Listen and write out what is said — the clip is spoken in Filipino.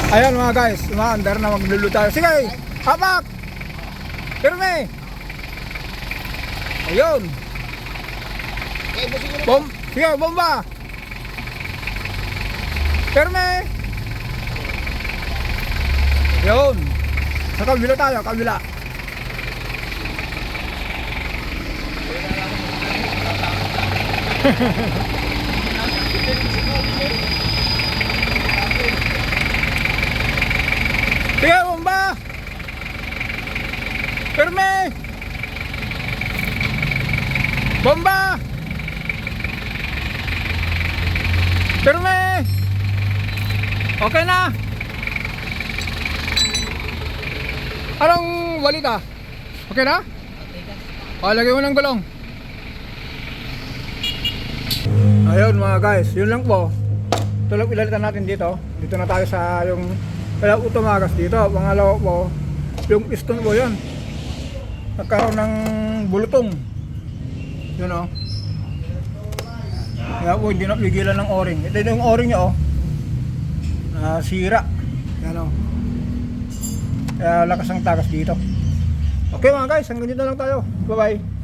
Ayan mga guys, umaandar na magluluto tayo. Sige, hapak! Pirme! Ayun. Sige, bomba! Pirme! Ayun. Sa kabila tayo, kabila. Sige, bomba! Pirme! Bomba! Pirme! Okay na? Anong balita? Okay na? O, lagay mo ng gulong. Ayun mga guys, yun lang po. Ito lang ilalitan natin dito. Dito na tayo sa yung kaya tumagas dito. Pangalawa po, yung piston po yun. Nagkaroon ng bulutong. Yun o. Kaya po hindi na pigilan ng o-ring. Ito yung o-ring niya o. Sira. Yan o. Kaya lakas ang tagas dito. Okay mga guys, hanggang dito lang tayo. Bye bye.